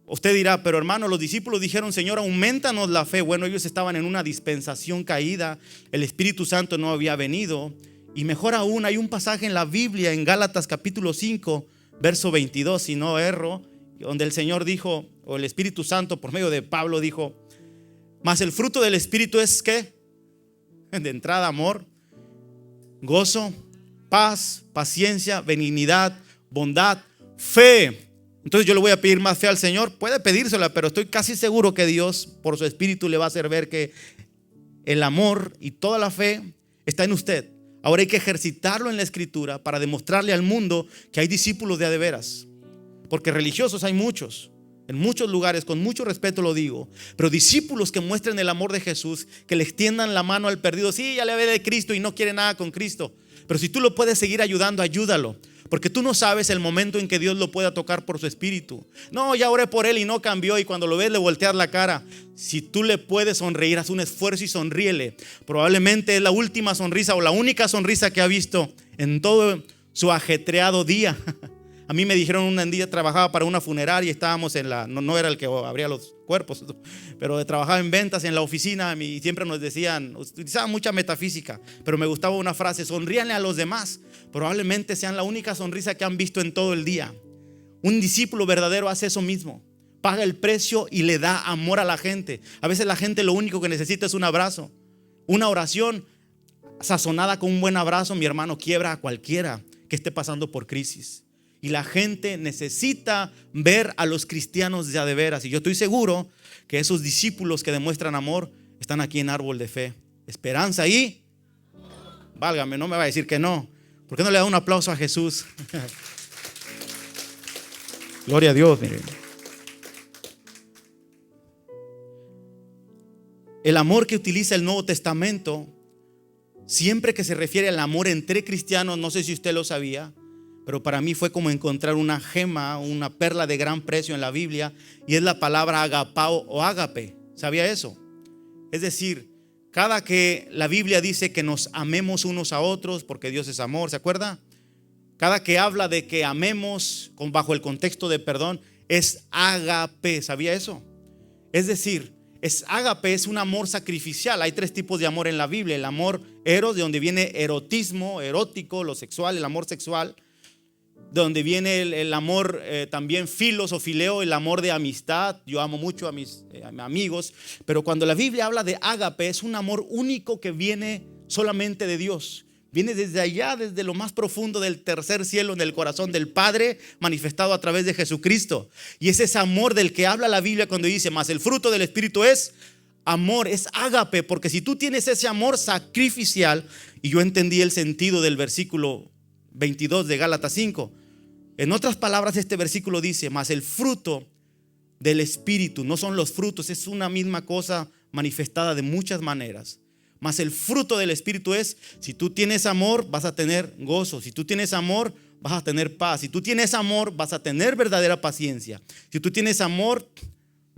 Usted dirá: pero hermano, los discípulos dijeron: Señor, aumentanos la fe. Bueno, ellos estaban en una dispensación caída, el Espíritu Santo no había venido. Y mejor aún, hay un pasaje en la Biblia, en Gálatas capítulo 5 verso 22, si no erro, donde el Señor dijo, o el Espíritu Santo por medio de Pablo dijo: mas el fruto del Espíritu es ¿qué? De entrada, amor, gozo, paz, paciencia, benignidad, bondad, fe. Entonces yo le voy a pedir más fe al Señor. Puede pedírsela, pero estoy casi seguro que Dios por su Espíritu le va a hacer ver que el amor y toda la fe está en usted. Ahora hay que ejercitarlo en la Escritura para demostrarle al mundo que hay discípulos de a de veras. Porque religiosos hay muchos, en muchos lugares, con mucho respeto lo digo, pero discípulos que muestren el amor de Jesús, que le extiendan la mano al perdido. Sí, ya le ve de Cristo y no quiere nada con Cristo, pero si tú lo puedes seguir ayudando, ayúdalo, porque tú no sabes el momento en que Dios lo pueda tocar por su Espíritu. No, ya oré por él y no cambió, y cuando lo ves le volteas la cara. Si tú le puedes sonreír, haz un esfuerzo y sonríele. Probablemente es la última sonrisa o la única sonrisa que ha visto en todo su ajetreado día. A mí me dijeron un día, trabajaba para una funeraria y estábamos en no era el que abría los cuerpos, pero trabajaba en ventas en la oficina, y siempre nos decían, utilizaban mucha metafísica, pero me gustaba una frase: sonríanle a los demás. Probablemente sean la única sonrisa que han visto en todo el día. Un discípulo verdadero hace eso mismo, paga el precio y le da amor a la gente. A veces la gente lo único que necesita es un abrazo, una oración sazonada con un buen abrazo. Mi hermano, quiebra a cualquiera que esté pasando por crisis. Y la gente necesita ver a los cristianos de a de veras. Y yo estoy seguro que esos discípulos que demuestran amor están aquí en Árbol de Fe. Esperanza y válgame, no me va a decir que no. ¿Por qué no le da un aplauso a Jesús? Gloria a Dios. Mire. El amor que utiliza el Nuevo Testamento, siempre que se refiere al amor entre cristianos, no sé si usted lo sabía, pero para mí fue como encontrar una gema, una perla de gran precio en la Biblia, y es la palabra agapao o ágape. ¿Sabía eso? Es decir, cada que la Biblia dice que nos amemos unos a otros, porque Dios es amor, ¿se acuerda? Cada que habla de que amemos bajo el contexto de perdón, es ágape. ¿Sabía eso? Es decir, ágape es un amor sacrificial. Hay tres tipos de amor en la Biblia: el amor eros, de donde viene erotismo, erótico, lo sexual, el amor sexual; de donde viene el amor también filos o fileo, el amor de amistad. Yo amo mucho a mis amigos, pero cuando la Biblia habla de ágape, es un amor único que viene solamente de Dios. Viene desde allá, desde lo más profundo del tercer cielo, en el corazón del Padre, manifestado a través de Jesucristo. Y es ese amor del que habla la Biblia cuando dice, mas el fruto del Espíritu es amor, es ágape. Porque si tú tienes ese amor sacrificial, y yo entendí el sentido del versículo 22 de Gálatas 5. En otras palabras, este versículo dice, mas el fruto del Espíritu, no son los frutos, es una misma cosa manifestada de muchas maneras. Mas el fruto del Espíritu es, si tú tienes amor, vas a tener gozo. Si tú tienes amor, vas a tener paz. Si tú tienes amor, vas a tener verdadera paciencia. Si tú tienes amor,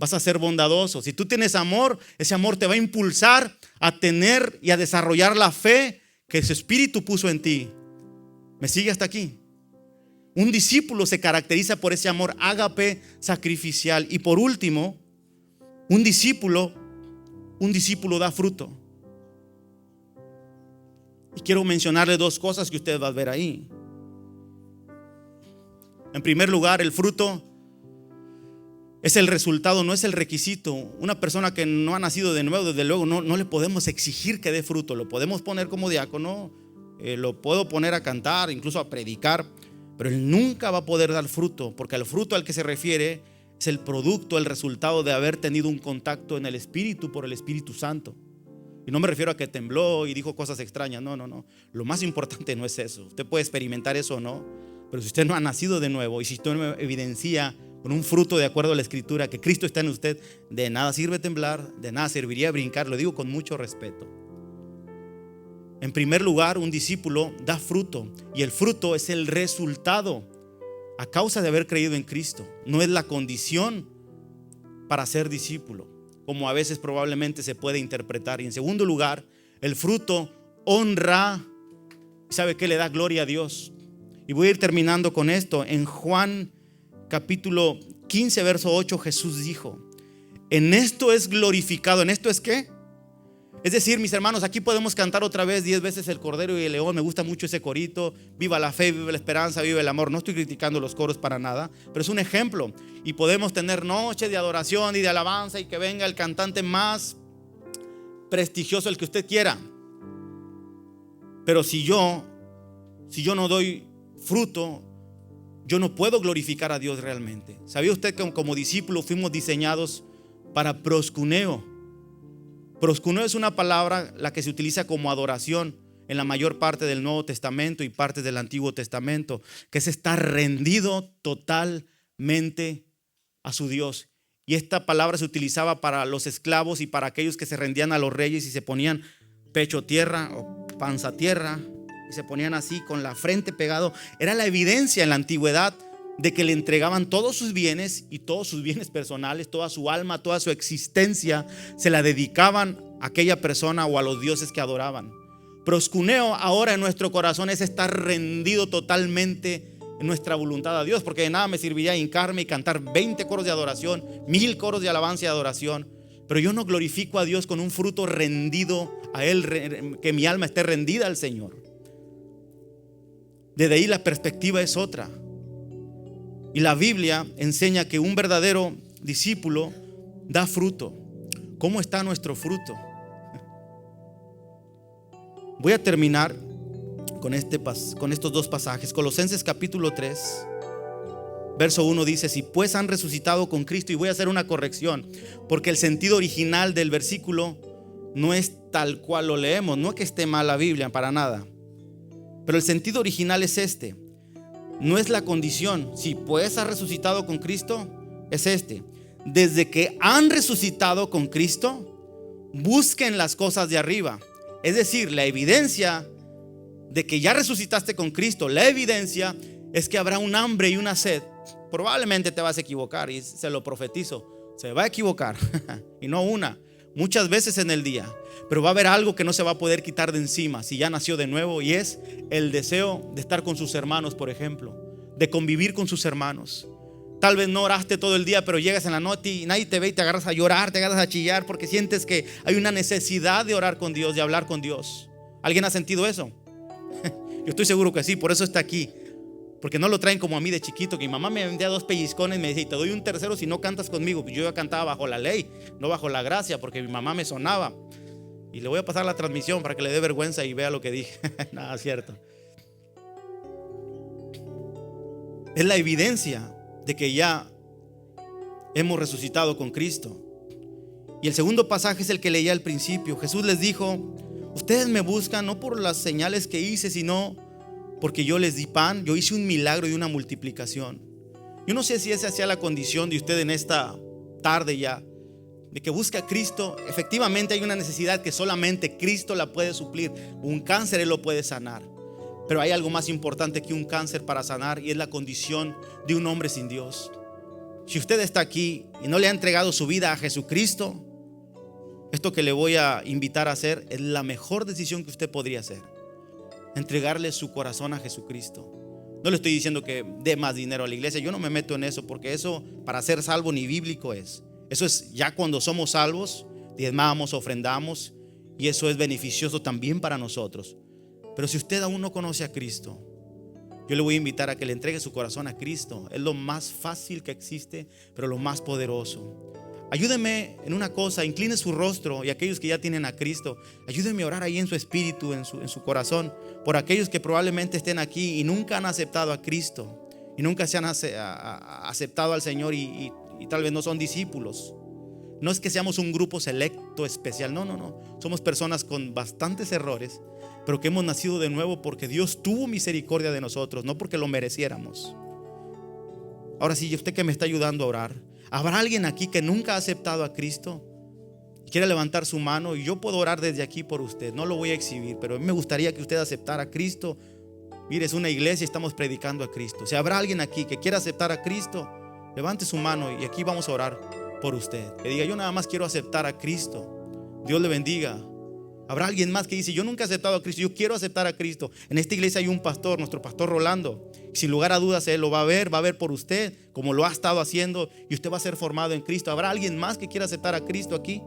vas a ser bondadoso. Si tú tienes amor, ese amor te va a impulsar a tener y a desarrollar la fe que su Espíritu puso en ti. ¿Me sigue hasta aquí? Un discípulo se caracteriza por ese amor ágape sacrificial. Y por último, un discípulo da fruto. Y quiero mencionarle dos cosas que usted va a ver ahí. En primer lugar, el fruto es el resultado, no es el requisito. Una persona que no ha nacido de nuevo, desde luego, no le podemos exigir que dé fruto. Lo podemos poner como diácono, lo puedo poner a cantar, incluso a predicar, pero él nunca va a poder dar fruto, porque el fruto al que se refiere es el producto, el resultado de haber tenido un contacto en el Espíritu por el Espíritu Santo. Y no me refiero a que tembló y dijo cosas extrañas, no. Lo más importante no es eso. Usted puede experimentar eso o no, pero si usted no ha nacido de nuevo y si usted no evidencia con un fruto de acuerdo a la Escritura que Cristo está en usted, de nada sirve temblar, de nada serviría brincar. Lo digo con mucho respeto. En primer lugar, un discípulo da fruto, y el fruto es el resultado a causa de haber creído en Cristo. No es la condición para ser discípulo, como a veces probablemente se puede interpretar. Y en segundo lugar, el fruto honra. ¿Sabe qué? Le da gloria a Dios. Y voy a ir terminando con esto. En Juan capítulo 15 verso 8, Jesús dijo, en esto es glorificado. ¿En esto es qué? Es decir, mis hermanos, aquí podemos cantar otra vez 10 veces el Cordero y el León. Me gusta mucho ese corito. Viva la fe, viva la esperanza, viva el amor. No estoy criticando los coros para nada, pero es un ejemplo. Y podemos tener noches de adoración y de alabanza y que venga el cantante más prestigioso, el que usted quiera. Pero si yo no doy fruto, yo no puedo glorificar a Dios realmente. ¿Sabía usted que como discípulos fuimos diseñados para proskuneo? Proskuneo es una palabra la que se utiliza como adoración en la mayor parte del Nuevo Testamento y parte del Antiguo Testamento, que es estar rendido totalmente a su Dios. Y esta palabra se utilizaba para los esclavos y para aquellos que se rendían a los reyes y se ponían pecho tierra o panza tierra y se ponían así con la frente pegado. Era la evidencia en la antigüedad de que le entregaban todos sus bienes y todos sus bienes personales, toda su alma, toda su existencia, se la dedicaban a aquella persona o a los dioses que adoraban. Proskuneo ahora en nuestro corazón es estar rendido totalmente en nuestra voluntad a Dios, porque de nada me serviría hincarme y cantar 20 coros de adoración, 1000 coros de alabanza y adoración, pero yo no glorifico a Dios con un fruto rendido a Él, que mi alma esté rendida al Señor. Desde ahí la perspectiva es otra. Y la Biblia enseña que un verdadero discípulo da fruto. ¿Cómo está nuestro fruto? Voy a terminar con estos dos pasajes. Colosenses capítulo 3 verso 1 dice, si pues han resucitado con Cristo, y voy a hacer una corrección, porque el sentido original del versículo no es tal cual lo leemos. No es que esté mal la Biblia, para nada, pero el sentido original es este. No es la condición, si pues has resucitado con Cristo, es este: desde que han resucitado con Cristo, busquen las cosas de arriba. Es decir, la evidencia de que ya resucitaste con Cristo, la evidencia es que habrá un hambre y una sed. Probablemente te vas a equivocar, y se lo profetizo, se va a equivocar y no una, muchas veces en el día, pero va a haber algo que no se va a poder quitar de encima si ya nació de nuevo, y es el deseo de estar con sus hermanos, por ejemplo, de convivir con sus hermanos. Tal vez no oraste todo el día, pero llegas en la noche y nadie te ve y te agarras a llorar, te agarras a chillar porque sientes que hay una necesidad de orar con Dios, de hablar con Dios. ¿Alguien ha sentido eso? Yo estoy seguro que sí, por eso está aquí. Porque no lo traen como a mí de chiquito, que mi mamá me vendía 2 pellizcones y me decía, y te doy un tercero si no cantas conmigo. Yo ya cantaba bajo la ley, no bajo la gracia, porque mi mamá me sonaba. Y le voy a pasar la transmisión para que le dé vergüenza y vea lo que dije. Nada, es cierto. Es la evidencia de que ya hemos resucitado con Cristo. Y el segundo pasaje es el que leía al principio. Jesús les dijo: ustedes me buscan no por las señales que hice, sino porque yo les di pan. Yo hice un milagro y una multiplicación. Yo no sé si esa sea la condición de usted en esta tarde ya, de que busca a Cristo. Efectivamente hay una necesidad que solamente Cristo la puede suplir. Un cáncer Él lo puede sanar, pero hay algo más importante que un cáncer para sanar, y es la condición de un hombre sin Dios. Si usted está aquí y no le ha entregado su vida a Jesucristo, esto que le voy a invitar a hacer es la mejor decisión que usted podría hacer: entregarle su corazón a Jesucristo. No le estoy diciendo que dé más dinero a la iglesia. Yo no me meto en eso, porque eso para ser salvo ni bíblico es. Eso es ya cuando somos salvos, diezmamos, ofrendamos, y eso es beneficioso también para nosotros. Pero si usted aún no conoce a Cristo, yo le voy a invitar a que le entregue su corazón a Cristo. Es lo más fácil que existe, pero lo más poderoso. Ayúdeme en una cosa: incline su rostro, y aquellos que ya tienen a Cristo, ayúdenme a orar ahí en su espíritu, en su corazón, por aquellos que probablemente estén aquí y nunca han aceptado a Cristo, y nunca se han aceptado al Señor, y tal vez no son discípulos. No es que seamos un grupo selecto especial, no. Somos personas con bastantes errores, pero que hemos nacido de nuevo porque Dios tuvo misericordia de nosotros, no porque lo mereciéramos. Ahora sí, usted que me está ayudando a orar, ¿habrá alguien aquí que nunca ha aceptado a Cristo y quiere levantar su mano? Y yo puedo orar desde aquí por usted. No lo voy a exhibir, pero a mí me gustaría que usted aceptara a Cristo. Mire, es una iglesia y estamos predicando a Cristo. Si habrá alguien aquí que quiera aceptar a Cristo, levante su mano y aquí vamos a orar por usted. Que diga: yo nada más quiero aceptar a Cristo. Dios le bendiga. Habrá alguien más que dice: yo nunca he aceptado a Cristo, yo quiero aceptar a Cristo. En esta iglesia hay un pastor, nuestro pastor Rolando. Sin lugar a dudas Él lo va a ver por usted, como lo ha estado haciendo, y usted va a ser formado en Cristo. ¿Habrá alguien más que quiera aceptar a Cristo aquí,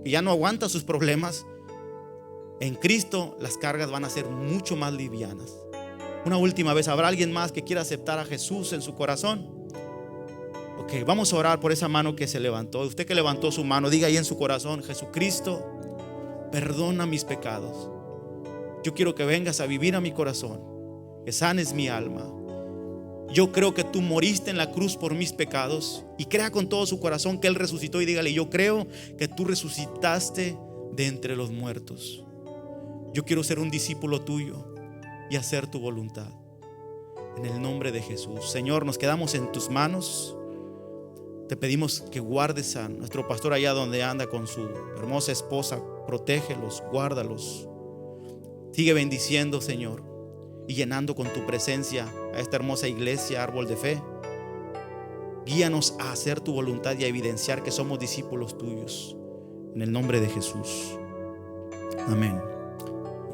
que ya no aguanta sus problemas? En Cristo las cargas van a ser mucho más livianas. Una última vez, ¿habrá alguien más que quiera aceptar a Jesús en su corazón? Ok, vamos a orar por esa mano que se levantó. Usted que levantó su mano, diga ahí en su corazón: Jesucristo, perdona mis pecados. Yo quiero que vengas a vivir a mi corazón, que sanes mi alma. Yo creo que tú moriste en la cruz por mis pecados, y crea con todo su corazón que Él resucitó, y dígale: yo creo que tú resucitaste de entre los muertos. Yo quiero ser un discípulo tuyo y hacer tu voluntad. En el nombre de Jesús. Señor, nos quedamos en tus manos. Te pedimos que guardes a nuestro pastor allá donde anda con su hermosa esposa. Protégelos, guárdalos. Sigue bendiciendo, Señor, y llenando con tu presencia a esta hermosa iglesia, Árbol de Fe. Guíanos a hacer tu voluntad y a evidenciar que somos discípulos tuyos. En el nombre de Jesús. Amén.